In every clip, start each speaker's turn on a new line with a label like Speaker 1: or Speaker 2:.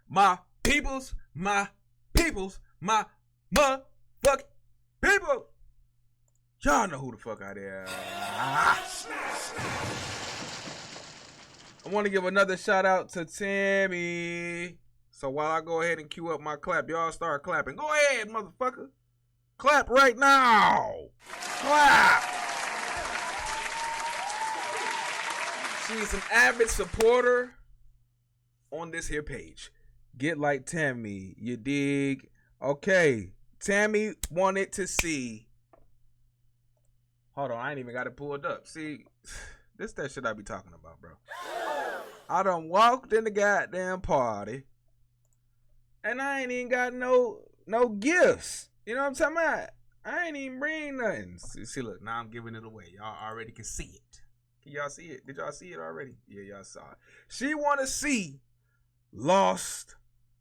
Speaker 1: my peoples, my peoples, my motherfucking people. Y'all know who the fuck I am. I want to give another shout out to Tammy. So while I go ahead and cue up my clap, y'all start clapping. Go ahead, motherfucker. Clap right now. Clap. She's an avid supporter on this here page. Get like Tammy, you dig? Okay, Tammy wanted to see. Hold on, I ain't even got it pulled up. See, this that shit I be talking about, bro. I done walked in the goddamn party, and I ain't even got no gifts. You know what I'm talking about? I ain't even bring nothing. See, look, now I'm giving it away. Y'all already can see it. Can y'all see it? Did y'all see it already? Yeah, y'all saw it. She want to see Lost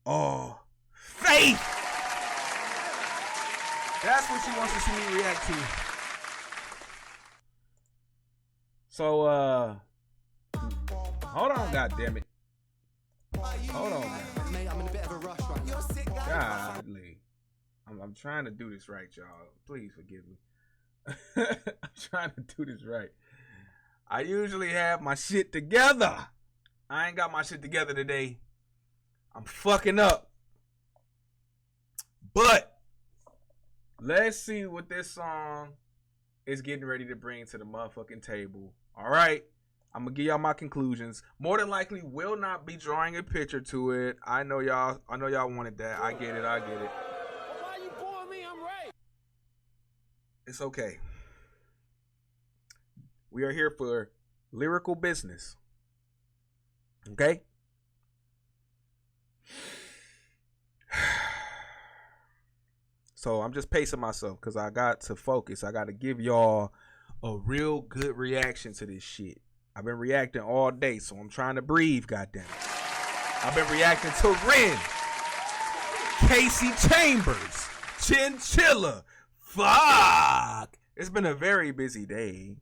Speaker 1: or Faith. That's what she wants to see me react to. So, hold on, goddammit. Hold on, man. I'm in a bit of a rush right now. Godly. I'm trying to do this right, y'all. Please forgive me. I'm trying to do this right. I usually have my shit together. I ain't got my shit together today. I'm fucking up. But let's see what this song is getting ready to bring to the motherfucking table. All right. I'm gonna give y'all my conclusions. More than likely will not be drawing a picture to it. I know y'all wanted that. I get it.
Speaker 2: Why you pulling me? I'm right.
Speaker 1: It's okay. We are here for lyrical business. Okay? So I'm just pacing myself because I got to focus. I got to give y'all a real good reaction to this shit. I've been reacting all day, so I'm trying to breathe, goddammit. I've been reacting to Ren, Casey Chambers, Chinchilla. Fuck. It's been a very busy day.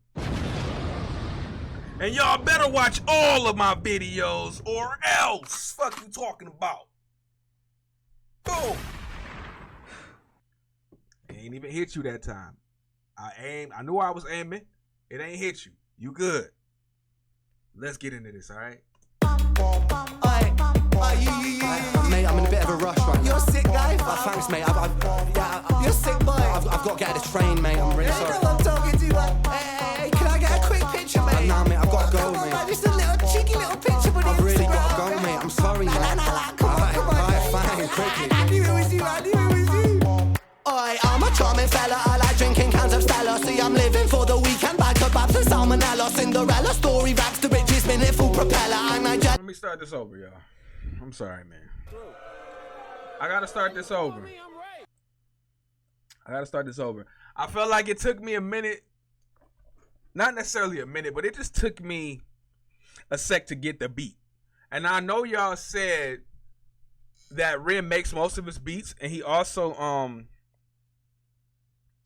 Speaker 1: And y'all better watch all of my videos or else. Fuck you talking about? Boom. It ain't even hit you that time. I knew I was aiming. It ain't hit you. You good. Let's get into this, all right?
Speaker 3: Mate, I'm in a bit of a rush right now. You're sick, guy. Thanks, mate. You're sick, boy. I've got to get out of the train, mate. I'm really sorry. I'm talking to you. Hey, can I get a quick picture, mate? Nah, mate, I've got to go, mate. Just a little cheeky little picture, but I've really got to go, mate. I'm sorry, mate. Alright, fine, quickly. I knew it was you. I'm a charming fella. I like drinking cans of Stella. See, I'm living for the weekend. Bag kebabs and salmonella. Cinderella story raps to riches, minute full propeller.
Speaker 1: Let me start this over, y'all. I'm sorry, man. I gotta start this over. I felt like it took me a minute. Not necessarily a minute, but it just took me a sec to get the beat. And I know y'all said that Ren makes most of his beats, and he also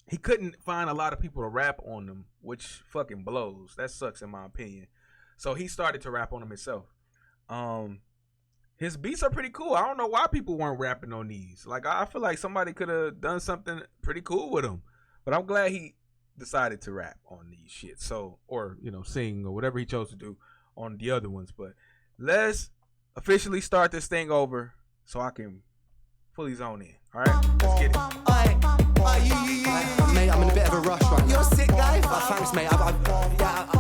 Speaker 1: he couldn't find a lot of people to rap on them, which fucking blows. That sucks in my opinion. So he started to rap on them himself. His beats are pretty cool. I don't know why people weren't rapping on these. Like, I feel like somebody could have done something pretty cool with them. But I'm glad he decided to rap on these shit. So, or, you know, sing or whatever he chose to do on the other ones. But let's officially start this thing over so I can fully zone in. All right, let's get it.
Speaker 3: Mate, I'm in a bit of a rush right now. You're sick, guy. Thanks, mate.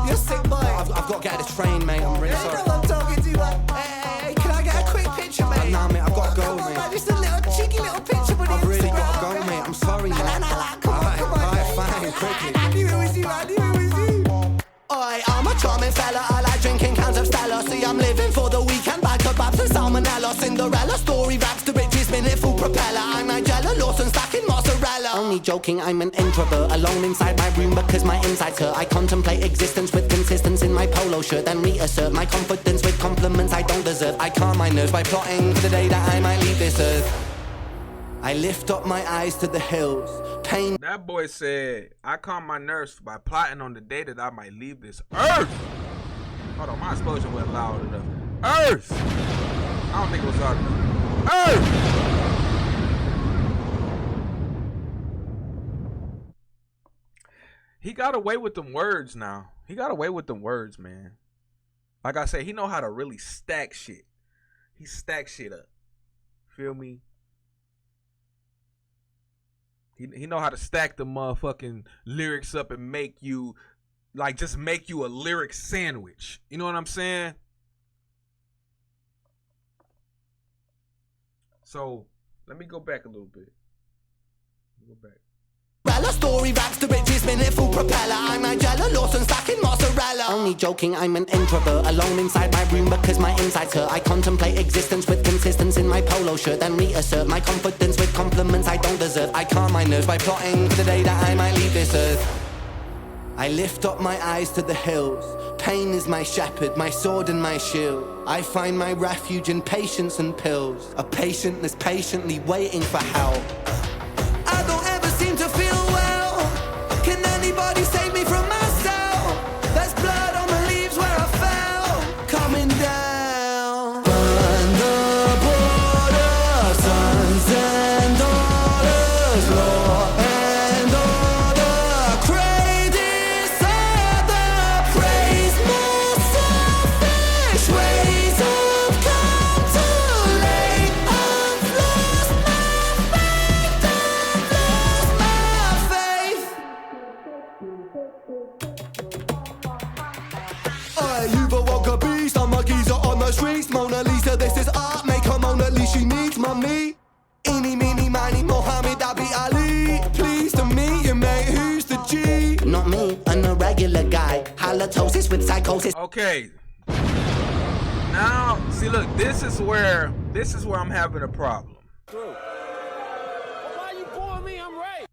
Speaker 3: You're sick, boy. I've got to get out of the train, mate. I'm really sorry. I'm talking to you. Hey, can I get a quick picture, mate? Nah, mate, I've got to go, mate. Just a little cheeky little picture, but I've really got to go, mate. I'm sorry, mate. Alright, fine, quickly. I knew it was you. I'm a charming fella. I like drinking cans of Stella. See, I'm living for the weekend. Bag kebabs and salmonella. Cinderella story raps to riches, minute full propeller. I'm Nigella Lawson stacking mozzarella. Only joking, I'm an introvert. Alone inside my room because my insides hurt. I contemplate existence with consistency in my polo shirt. Then reassert my confidence with compliments I don't deserve. I calm my nerves by plotting for the day that I might leave this earth. I lift up my eyes to the hills. Pain.
Speaker 1: That boy said, I calm my nerves by plotting on the day that I might leave this earth. Hold on, my explosion went loud enough. Earth! I don't think it was loud enough. Hey! He got away with them words now. He got away with them words, man. Like I said, he know how to really stack shit. He stacks shit up. Feel me? He know how to stack the motherfucking lyrics up and make you, like, just make you a lyric sandwich. You know what I'm saying? So, let me go back a little bit. Go back.
Speaker 3: Story raps to riches, minute full propeller. I'm Nigella Lawson, stacking mozzarella. Only joking, I'm an introvert, alone inside my room because my insides hurt. I contemplate existence with consistency in my polo shirt, then reassert my confidence with compliments I don't deserve. I calm my nerves by plotting for the day that I might leave this earth. I lift up my eyes to the hills. Pain is my shepherd, my sword and my shield. I find my refuge in patience and pills. A patient that's patiently waiting for help. I don't ever seem to feel well. Can anybody save me from myself? There's blood on the leaves where I fell. Coming down. Burn the border, sons and daughters, law and order. Crave disorder, praise more selfish ways of come too late. I've lost my faith, I've lost my faith. You've awoke a beast, I'm a geezer on the streets. Mona Lisa, this is art, make her Mona Lisa, she needs mummy. Eeny, meeny, miny, Mohammed, Abi Ali. Pleased to meet you, mate, who's the G? Not me, an irregular guy. Halitosis with psychosis.
Speaker 1: Okay. Now, see, look, this is where I'm having a problem.
Speaker 2: Why you booing me? I'm right.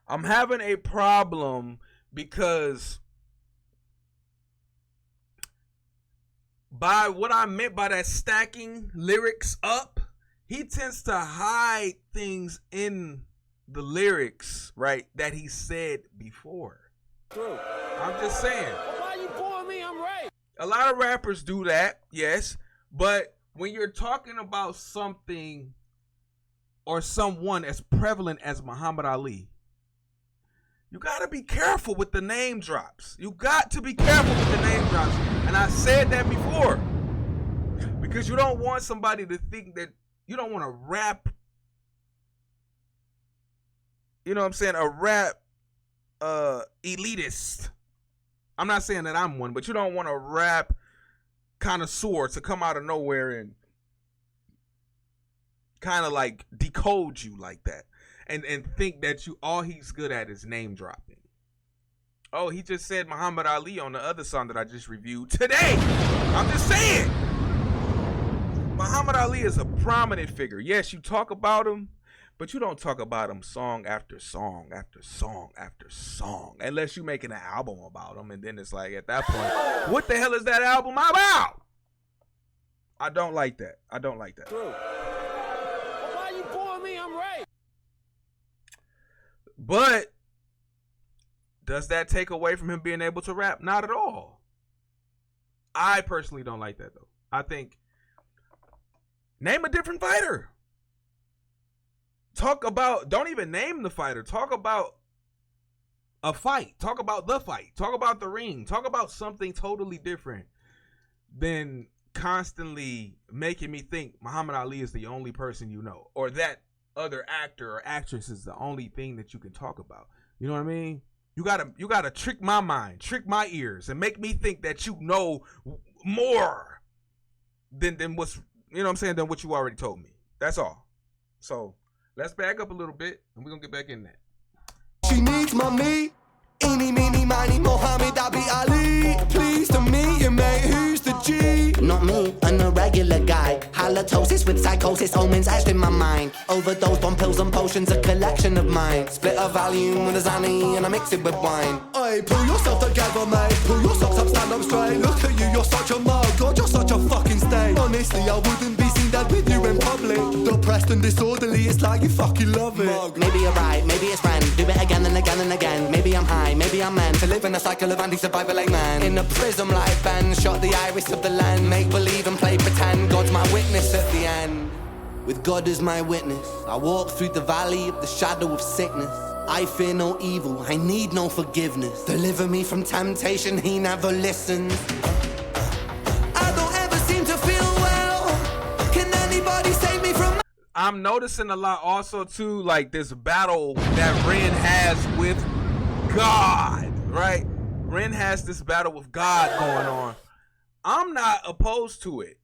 Speaker 1: I'm having a problem because by what I meant by that stacking lyrics up, he tends to hide things in the lyrics, right, that he said before. I'm just saying.
Speaker 2: Why you booing me? I'm right.
Speaker 1: A lot of rappers do that, yes, but when you're talking about something or someone as prevalent as Muhammad Ali, you gotta be careful with the name drops. You got to be careful with the name drops. And I said that before. Because you don't want somebody to think that you don't want to rap. You know what I'm saying? A rap elitist. I'm not saying that I'm one, but you don't want a rap connoisseur to come out of nowhere and kind of like decode you like that. And think that all he's good at is name dropping. Oh, he just said Muhammad Ali on the other song that I just reviewed today. I'm just saying. Muhammad Ali is a prominent figure. Yes, you talk about him, but you don't talk about him song after song after song after song. Unless you're making an album about him, and then it's like at that point, what the hell is that album about? I don't like that. I don't like that.
Speaker 2: Why you booing me? I'm right.
Speaker 1: But does that take away from him being able to rap? Not at all. I personally don't like that, though. I think name a different fighter. Talk about, don't even name the fighter. Talk about a fight. Talk about the fight. Talk about the ring. Talk about something totally different than constantly making me think Muhammad Ali is the only person you know, or that other actor or actress is the only thing that you can talk about. You know what I mean? You gotta trick my mind, trick my ears, and make me think that you know more than what's, you know what I'm saying, than what you already told me. That's all. So let's back up a little bit, and we're gonna get back in that.
Speaker 3: She needs mommy. Eeny, meeny, miny, Mohammed, Abi Ali. Pleased to meet you, mate, who's the G? Not me, an irregular guy. Halitosis with psychosis, omens etched in my mind. Overdosed on pills and potions, a collection of mine. Split a Valium with a Zanny and I mix it with wine. Oi, pull yourself together, mate. Pull your socks up, stand up straight. Look at you, you're such a mug. God, you're such a fucking stain. Honestly, I wouldn't be seen dead with you in public. Depressed and disorderly, it's like you fucking love it. Mug. Maybe you're right, maybe it's friend. Do it again and again and again. Maybe I'm high, maybe I'm meant to live in a cycle of anti-survival like man. In a prism like Ben, shot the iris of the land. Make believe and play pretend. God's my witness at the end. with God as my witness. I walk through the valley of the shadow of sickness. I fear no evil, I need no forgiveness. Deliver me from temptation, he never listens. I don't ever seem to feel well. Can anybody save me from...
Speaker 1: I'm noticing a lot also too, like this battle that Ren has with God, right? Ren has this battle with God going on. I'm not opposed to it.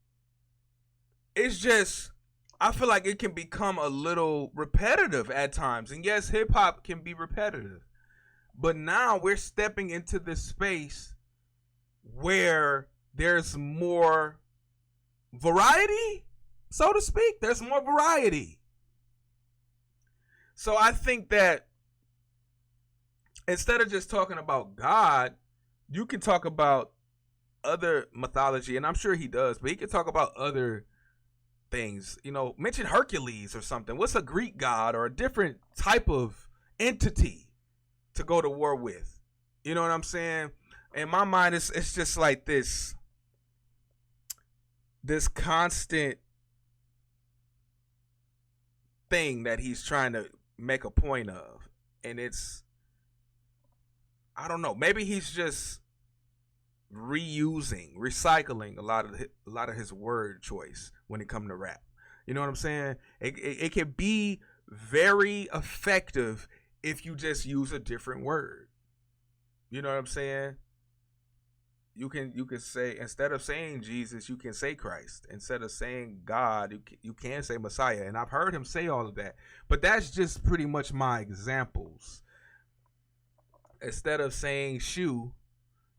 Speaker 1: It's just, I feel like it can become a little repetitive at times. And yes, hip hop can be repetitive. But now we're stepping into this space where there's more variety, so to speak. There's more variety. So I think that instead of just talking about God, you can talk about other mythology, and I'm sure he does, but he can talk about other things. You know, mention Hercules or something. What's a Greek god or a different type of entity to go to war with? You know what I'm saying? In my mind, it's just like this constant thing that he's trying to make a point of, and it's, I don't know, maybe he's just recycling a lot of his word choice when it comes to rap. You know what I'm saying? It can be very effective if you just use a different word. You know what I'm saying? You can say, instead of saying Jesus, you can say Christ. Instead of saying God, you can say Messiah. And I've heard him say all of that. But that's just pretty much my examples. Instead of saying shoe,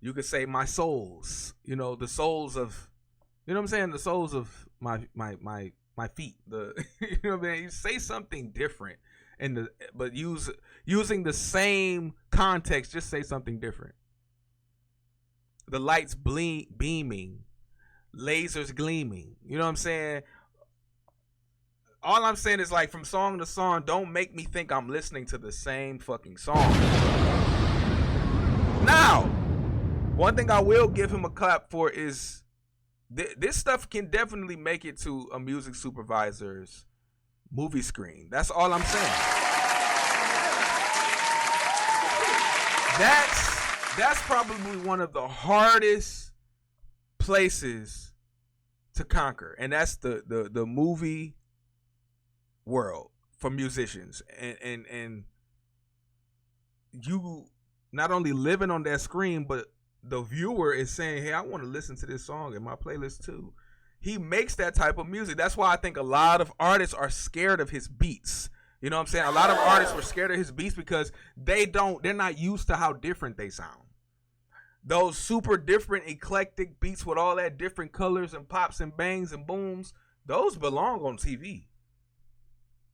Speaker 1: you could say my souls. You know, the souls of, you know what I'm saying? The souls of my feet. The you know what I mean? You say something different, but using the same context, just say something different. The lights beaming, lasers gleaming. You know what I'm saying? All I'm saying is, like, from song to song, don't make me think I'm listening to the same fucking song. Now, one thing I will give him a clap for is this stuff can definitely make it to a music supervisor's movie screen. That's all I'm saying. That's probably one of the hardest places to conquer, and that's the movie world for musicians. And you not only living on that screen, but the viewer is saying, hey, I want to listen to this song in my playlist too. He makes that type of music. That's why I think a lot of artists are scared of his beats. You know what I'm saying? A lot of artists were scared of his beats because they're not used to how different they sound. Those super different eclectic beats with all that different colors and pops and bangs and booms, those belong on TV.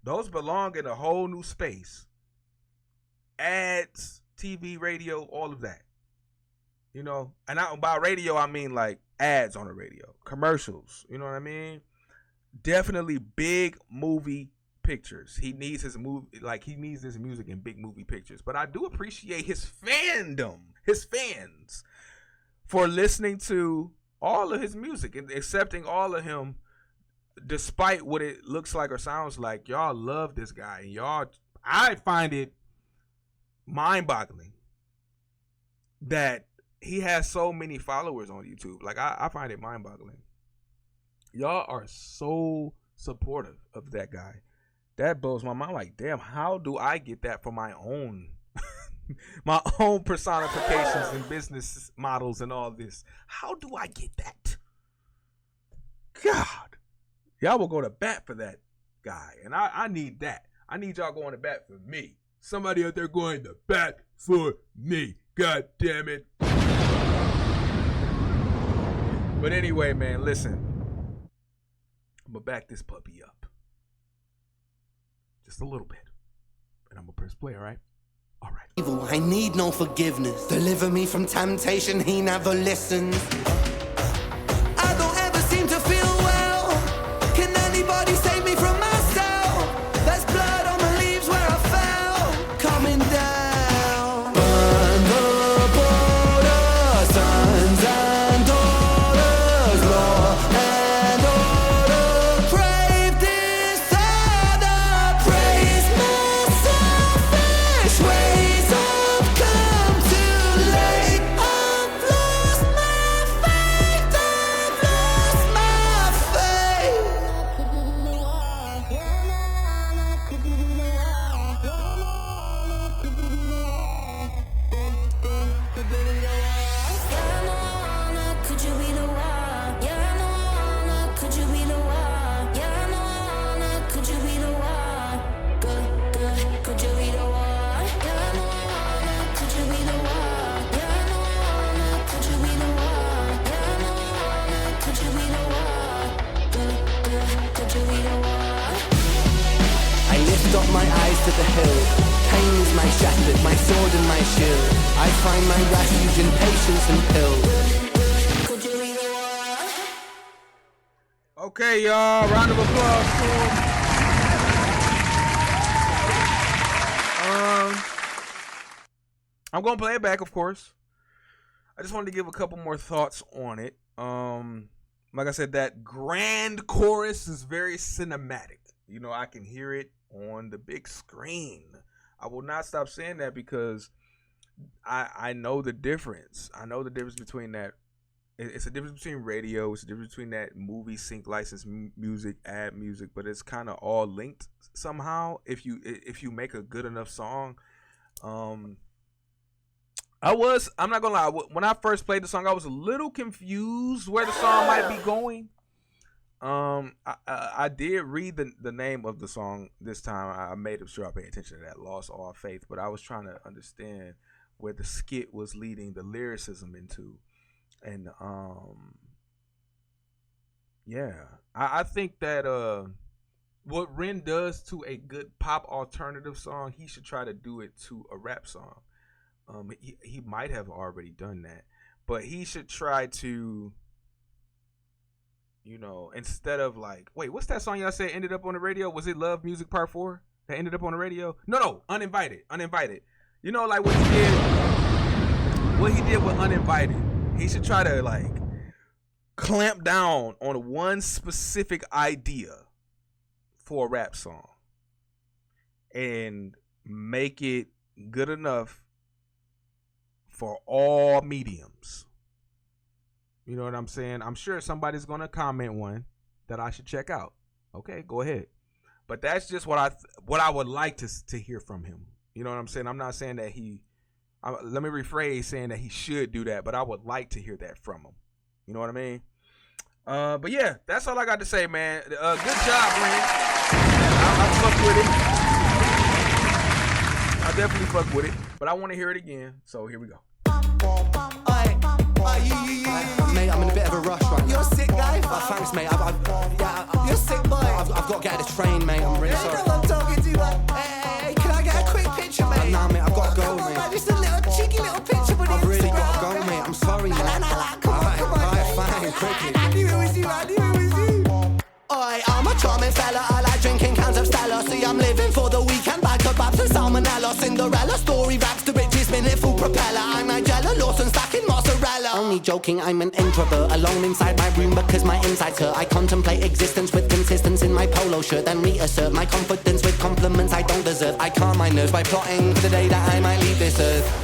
Speaker 1: Those belong in a whole new space. Ads, TV, radio, all of that. You know, and by radio, I mean like ads on the radio, commercials. You know what I mean? Definitely big movie pictures. He needs his movie, like he needs his music in big movie pictures. But I do appreciate his fandom, his fans, for listening to all of his music and accepting all of him, despite what it looks like or sounds like. Y'all love this guy. Y'all, I find it mind-boggling that he has so many followers on YouTube. Like, I find it mind-boggling. Y'all are so supportive of that guy. That blows my mind. Like, damn, how do I get that for my own my own personifications and business models and all this? How do I get that? God, y'all will go to bat for that guy, and I need that. I need y'all going to bat for me. Somebody out there going to bat for me. God damn it. But anyway, man, listen. I'm going to back this puppy up. Just a little bit. And I'm going to press play, all right? All right.
Speaker 3: Evil, I need no forgiveness. Deliver me from temptation, he never listens. I don't ever seem to feel well. Can anybody save me from myself? There's blood on the leaves where I fell. Coming down. Burn the border, sons and daughters, law and order. Crave this up my eyes to the hill. Pain is my shepherd, my sword and my shield. I find my refuge in patience and pills.
Speaker 1: Okay, y'all. Round of applause to him. I'm gonna play it back, of course. I just wanted to give a couple more thoughts on it. Like I said, that grand chorus is very cinematic. You know, I can hear it on the big screen. I will not stop saying that because I know the difference. I know the difference between that. It's a difference between radio. It's a difference between that movie sync license music, ad music, but it's kind of all linked somehow. If you make a good enough song, I'm not gonna lie. When I first played the song, I was a little confused where the song might be going. I did read the name of the song this time. I made sure I paid attention to that. Lost All Faith, but I was trying to understand where the skit was leading the lyricism into. And I think that what Ren does to a good pop alternative song, he should try to do it to a rap song. He might have already done that, but he should try to, you know, instead of like, wait, what's that song y'all said ended up on the radio? Was it Love Music Part 4 that ended up on the radio? No, Uninvited. You know, like what he did with Uninvited. He should try to like clamp down on one specific idea for a rap song and make it good enough for all mediums. You know what I'm saying? I'm sure somebody's going to comment one that I should check out. Okay, go ahead. But that's just what I would like to hear from him. You know what I'm saying? I'm not saying that let me rephrase saying that he should do that, but I would like to hear that from him. You know what I mean? But yeah, that's all I got to say, man. Good job, Ren. I fuck with it. I definitely fuck with it, but I want to hear it again. So here we go.
Speaker 3: Mate, I'm in a bit of a rush right now. You're sick, guy. Thanks, mate. You're sick, boy. I've got to get out of the train, mate. I'm really sorry. I'm talking to you. Hey, can I get a quick picture, mate? Nah, mate, I've got to go, mate. Just a little cheeky little picture with I've really got to go, mate. I'm sorry, mate. Come on. Fine, quickly. I knew it was you. I'm a charming fella, I like drinking cans of Stella. See, I'm living for the weekend, bag kebabs and salmonella. Cinderella story raps to riches, minute full propeller. I'm Nigella Lawson, stacking mozzarella. Only joking, I'm an introvert, alone inside my room because my insides hurt. I contemplate existence with consistency in my polo shirt, then reassert my confidence with compliments I don't deserve. I calm my nerves by plotting for the day that I might leave this earth.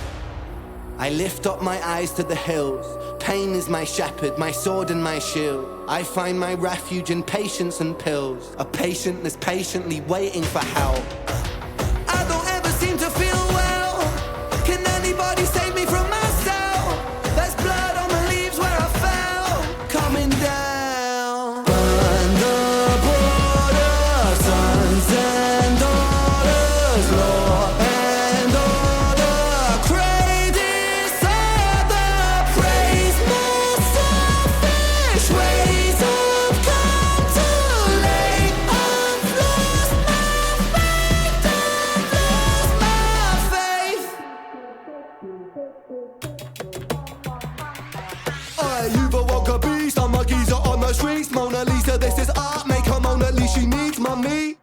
Speaker 3: I lift up my eyes to the hills. Pain is my shepherd, my sword and my shield. I find my refuge in patience and pills. A patient that's patiently waiting for help. I don't ever seem to feel well. Can anybody save me from myself? There's blood on the leaves where I fell. Coming down. Burn the border, sons and daughters, law and order. Crazy Father, praise my selfish ways have come too late. I've lost my faith, you've awoke a beast. I'm a geezer on the streets. Mona Lisa, this is art. Make her Mona Lisa, she needs mummy.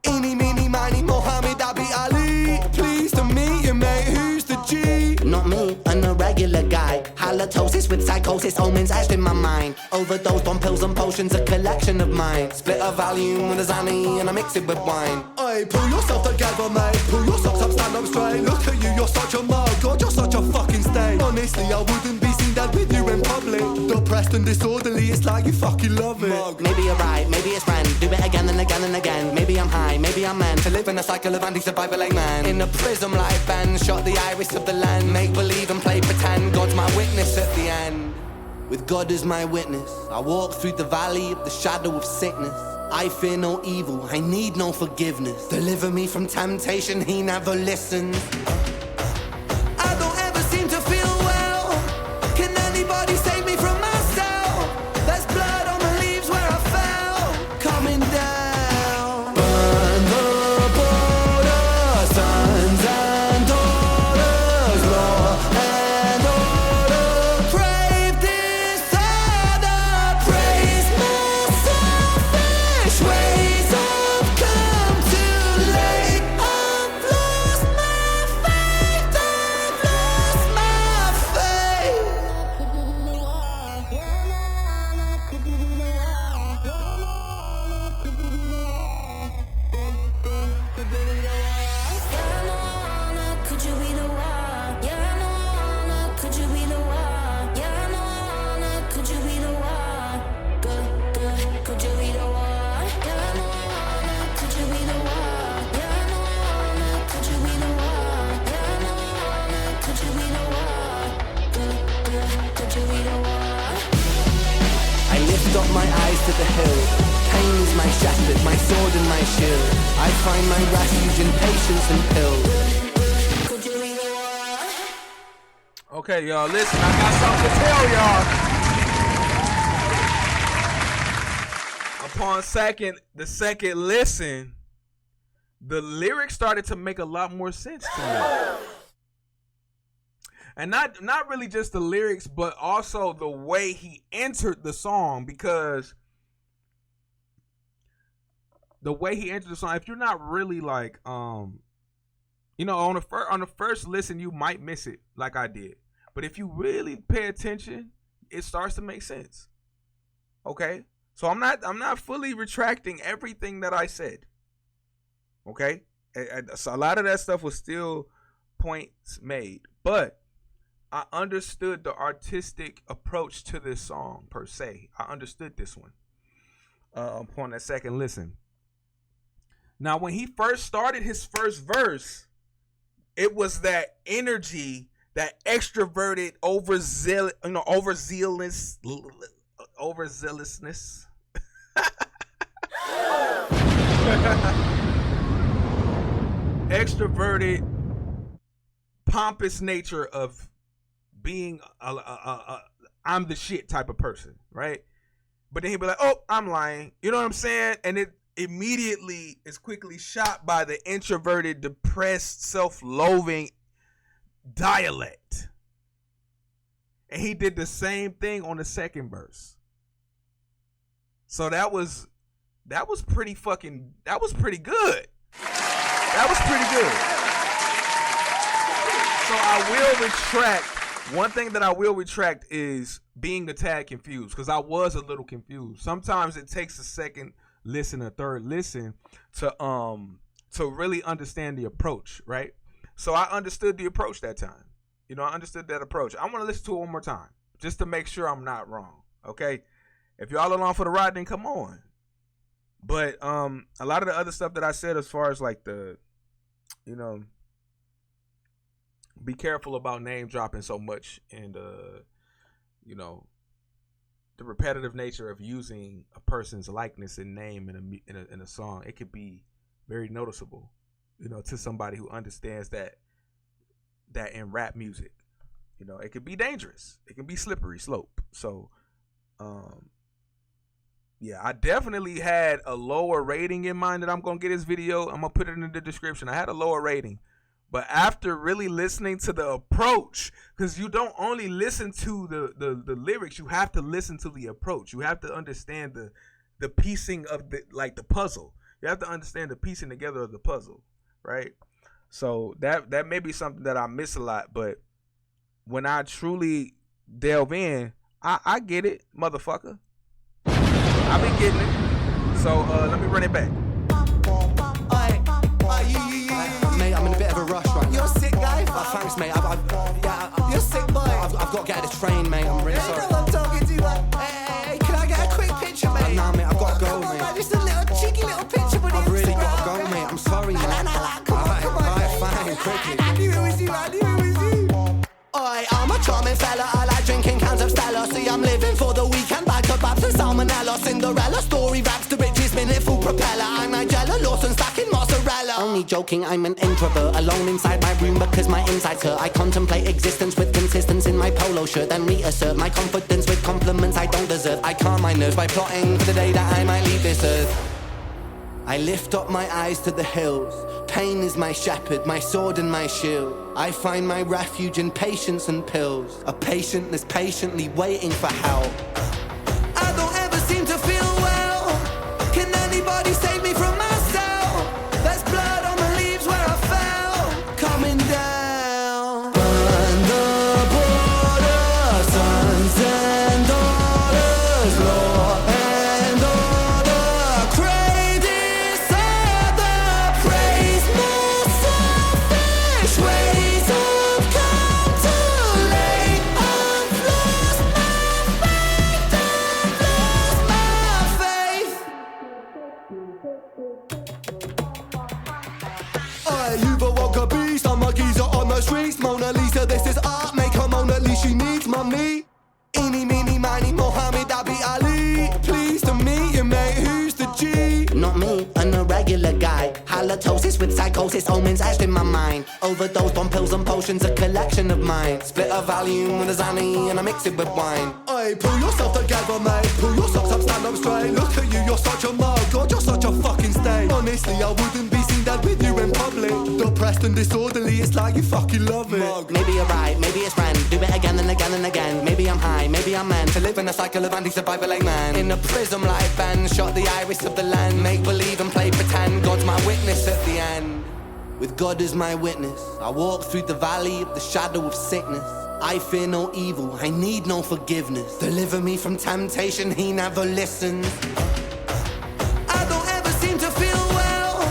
Speaker 3: Eeny, meeny, miny, Mohammed, Abi Ali. Pleased to meet you, mate. Who's the G? Not me, an irregular guy. Halitosis with psychosis, omens etched in my mind. Overdosed on pills and potions, a collection of mine. Split a Valium with a Zanny and I mix it with wine. Hey, pull yourself together, mate. Pull your socks up, stand up straight. Look at you, you're such a mug. God, you're such a fucking stain. Honestly, I wouldn't be seen dead with you in public. Depressed and disorderly, it's like you fucking love it. Mug. Maybe you're right, maybe it's friend. Do it again and again and again. Maybe I'm high, maybe I'm meant to live in a cycle of anti-survival like man. In a prism like Ben, shot the iris of the land. Make believe and play pretend. God's my witness at the end. With God as my witness, I walk through the valley of the shadow of sickness. I fear no evil, I need no forgiveness. Deliver me from temptation, he never listens. I don't ever seem to feel well. Can anybody save me from myself? There's blood on the leaves where I fell. Coming down. Burn the sword and my shield. I find my refuge in patience and pills.
Speaker 1: Okay, y'all, listen, I got something to tell y'all. Upon the second listen, the lyrics started to make a lot more sense to me. And not really just the lyrics, but also the way he entered the song, because the way he entered the song, if you're not really like, on the first listen, you might miss it like I did. But if you really pay attention, it starts to make sense. Okay? So I'm not fully retracting everything that I said. Okay? So a lot of that stuff was still points made. But I understood the artistic approach to this song per se. I understood this one upon that second listen. Now, when he first started his first verse, it was that energy, that extroverted, overzealousness. Extroverted, pompous nature of being I'm the shit type of person, right? But then he'd be like, oh, I'm lying. You know what I'm saying? And it immediately is quickly shot by the introverted, depressed, self-loathing dialect. And he did the same thing on the second verse. So that was pretty good. That was pretty good. So I will retract. One thing that I will retract is being a tad confused, because I was a little confused. Sometimes it takes a second listen, a third listen to really understand the approach, right? So I understood the approach that time. I understood that approach. I want to listen to it one more time just to make sure I'm not wrong. Okay, if y'all along for the ride, then come on. But a lot of the other stuff that I said, as far as like the, be careful about name dropping so much, and the repetitive nature of using a person's likeness and name in a song, it could be very noticeable, to somebody who understands that in rap music, it could be dangerous. It can be slippery slope. So, yeah, I definitely had a lower rating in mind that I'm going to get this video. I'm going to put it in the description. I had a lower rating. But after really listening to the approach, because you don't only listen to the lyrics, you have to listen to the approach. You have to understand the piecing of the puzzle. You have to understand the piecing together of the puzzle, right? So that may be something that I miss a lot, but when I truly delve in, I get it, motherfucker. I be getting it. So let me run it back.
Speaker 3: Mate, I'm in a bit of a rush right now. You're sick, guy. Thanks, mate. You're sick, boy. I've got to get out of the train, mate. I'm really sorry. I'm talking to you. Hey, can I get a quick picture, mate? Nah, mate, I've got to go, mate. Just a little cheeky little picture with I've really got to go, mate. I'm sorry, mate. Come on. Alright, fine, quickly. I knew it was you. I'm a charming fella. I like drinking cans of Stella. See, I'm living for the weekend. Bag kebabs and salmonella. Cinderella story raps to riches, minute full propeller. I'm Nigella Lawson stacking mozzarella. Only joking, I'm an introvert, alone inside my room because my insides hurt. I contemplate existence with consistency in my polo shirt, then reassert my confidence with compliments I don't deserve. I calm my nerves by plotting for the day that I might leave this earth. I lift up my eyes to the hills. Pain is my shepherd, my sword and my shield. I find my refuge in patience and pills. A patient that's patiently waiting for help. I don't ever seem to feel well. Can anybody save me from myself? There's blood on the leaves where I fell. Coming down. Burn the border, sons and daughters, law and order. Crave disorder, praise more selfish ways have come too late. I've lost my faith, you've awoke a beast, I'm a geezer on the streets. Mona Lisa, this is art, make her Mona Lisa, she needs mummy. Eeny, meeny, miny, Mohammed, Abi Ali. Pleased to meet you, mate, who's the G? Not me, than a regular guy. Halitosis with psychosis, omens etched in my mind. Overdosed on pills and potions, a collection of mine. Split a Valium with a Zanny and I mix it with wine. Oi, pull yourself together, mate. Pull your socks up, stand up straight. Look at you, you're such a mug. God, you're such a fucking state. Honestly, I wouldn't be seen dead with you in public. Depressed and disorderly, it's like you fucking love it. Mug. Maybe you're right, maybe it's random. Do it again and again and again. Maybe I'm high, maybe I'm meant to live in a cycle of anti-survival like man. In a prism like Ben, shot the iris of the land. Make believe and play pretend. God's my witness at the end. With God as my witness, I walk through the valley of the shadow of sickness. I fear no evil, I need no forgiveness. Deliver me from temptation, he never listens. I don't ever seem to feel well.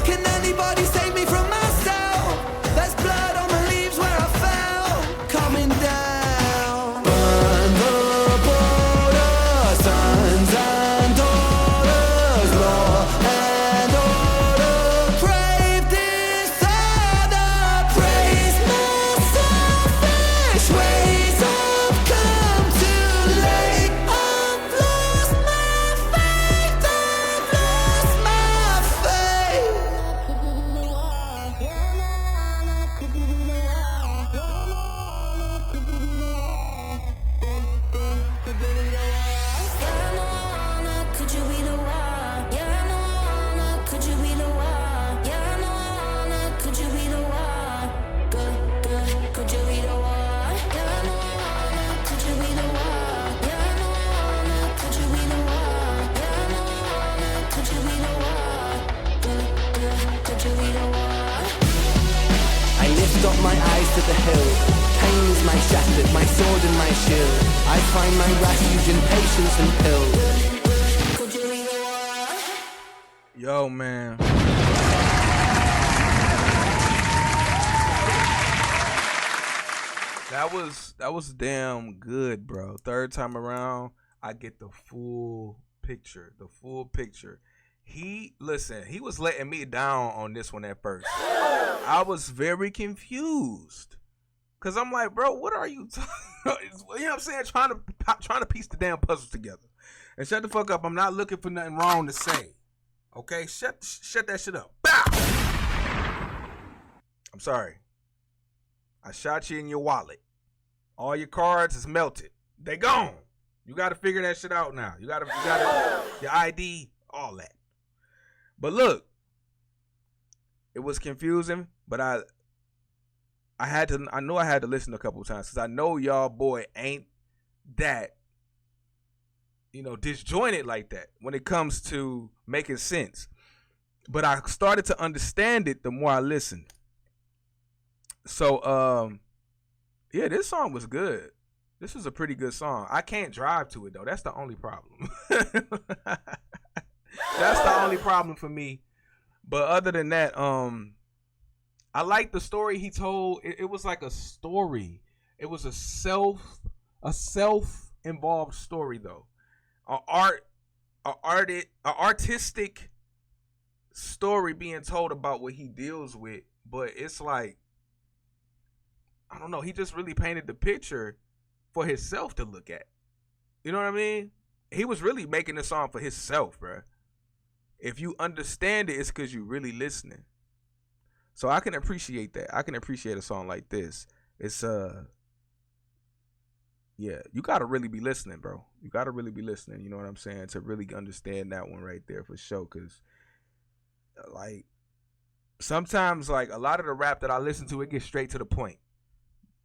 Speaker 3: Can anybody save me from myself? There's blood on the leaves where I fell. Coming down. Burn the border, sons and daughters, law and order. Crave dishonor, praise my selfish ways. I've come too late. I've lost my faith. I've lost my faith.
Speaker 4: Could you be the one? Yeah, I know, could you be the one? Yeah, I know, could you be the one? Good, good, could you be the one? Yeah, I know, could you be the one? Yeah, I know, could you be the one? Yeah, I know, could you be the one? Good, good, could you be the one?
Speaker 3: I lift up my eyes to the hill. Pain is my shepherd, my sword and my shield. I find my refuge in patience and pills.
Speaker 4: Could you be the one?
Speaker 1: Yo, man. That was damn good, bro. Third time around, I get the full picture. The full picture. He was letting me down on this one at first. I was very confused. Cause I'm like, bro, what are you talking? You know what I'm saying? Trying to piece the damn puzzle together. And shut the fuck up. I'm not looking for nothing wrong to say. Okay? Shut that shit up. Bow! I'm sorry. I shot you in your wallet. All your cards is melted. They gone. You gotta figure that shit out now. You gotta your ID, all that. But look, it was confusing, but I knew I had to listen a couple of times because I know y'all boy ain't that, disjointed like that when it comes to making sense. But I started to understand it the more I listened. So, yeah, this song was good. This was a pretty good song. I can't drive to it though. That's the only problem. That's the only problem for me. But other than that, I like the story he told. It was like a story. It was a self-involved story though. An artistic story being told about what he deals with. But it's like, I don't know. He just really painted the picture for himself to look at. You know what I mean? He was really making the song for himself, bro. If you understand it, it's because you're really listening. So I can appreciate that. I can appreciate a song like this. It's yeah, you gotta really be listening, bro. You gotta really be listening. You know what I'm saying? To really understand that one right there for sure. Cause like sometimes like a lot of the rap that I listen to, it gets straight to the point.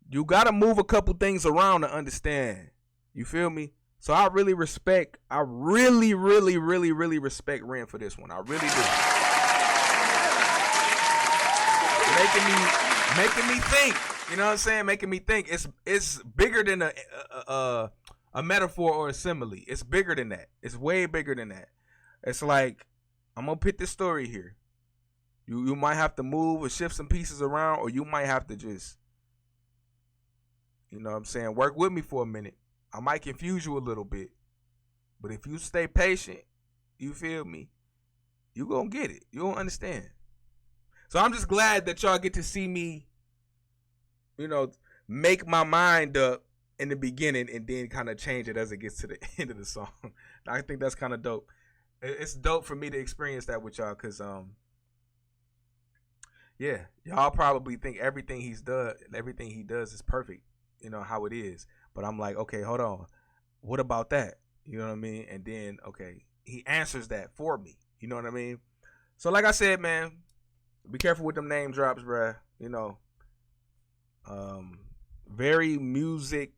Speaker 1: You gotta move a couple things around to understand. You feel me? So I really respect. I really respect Ren for this one. I really do. Making me think. You know what I'm saying? Making me think. It's bigger than a metaphor or a simile. It's bigger than that. It's way bigger than that. It's like, I'm gonna put this story here. You might have to move or shift some pieces around, or you might have to just, you know what I'm saying, work with me for a minute. I might confuse you a little bit, but if you stay patient, you feel me, you gonna get it. You gonna understand. So I'm just glad that y'all get to see me, you know, make my mind up in the beginning and then kind of change it as it gets to the end of the song. I think that's kind of dope. it's dope for me to experience that with y'all, cause yeah, y'all probably think everything he does is perfect, you know how it is. But I'm like, okay, hold on, what about that? You know what I mean? And then okay, he answers that for me. You know what I mean? So like I said, man, be careful with them name drops, bruh. You know, very musical,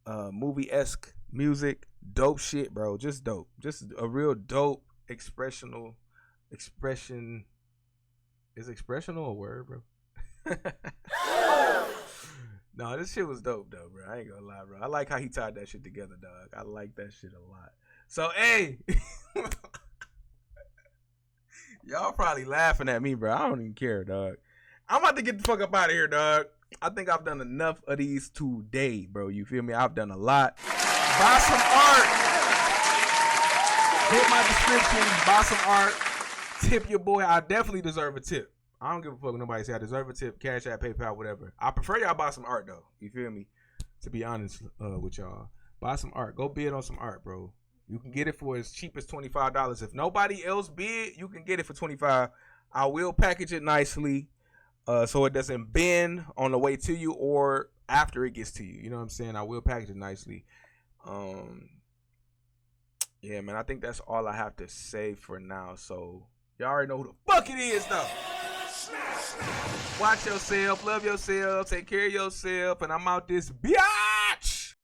Speaker 1: movie-esque music, dope shit, bro. Just dope, just a real dope expression. Is expressional a word, bro? No, this shit was dope though, bro. I ain't gonna lie, bro. I like how he tied that shit together, dog. I like that shit a lot. So, hey, y'all probably laughing at me, bro. I don't even care, dog. I'm about to get the fuck up out of here, dog. I think I've done enough of these today, bro. You feel me? I've done a lot. Buy some art. Hit my description. Buy some art. Tip your boy. I definitely deserve a tip. I don't give a fuck what nobody say. I deserve a tip. Cash App, PayPal, whatever. I prefer y'all buy some art, though. You feel me? To be honest with y'all. Buy some art. Go bid on some art, bro. You can get it for as cheap as $25. If nobody else bid, you can get it for $25. I will package it nicely so it doesn't bend on the way to you or after it gets to you. You know what I'm saying? I will package it nicely. Yeah, man, I think that's all I have to say for now. So y'all already know who the fuck it is, though. Watch yourself, love yourself, take care of yourself, and I'm out this bitch.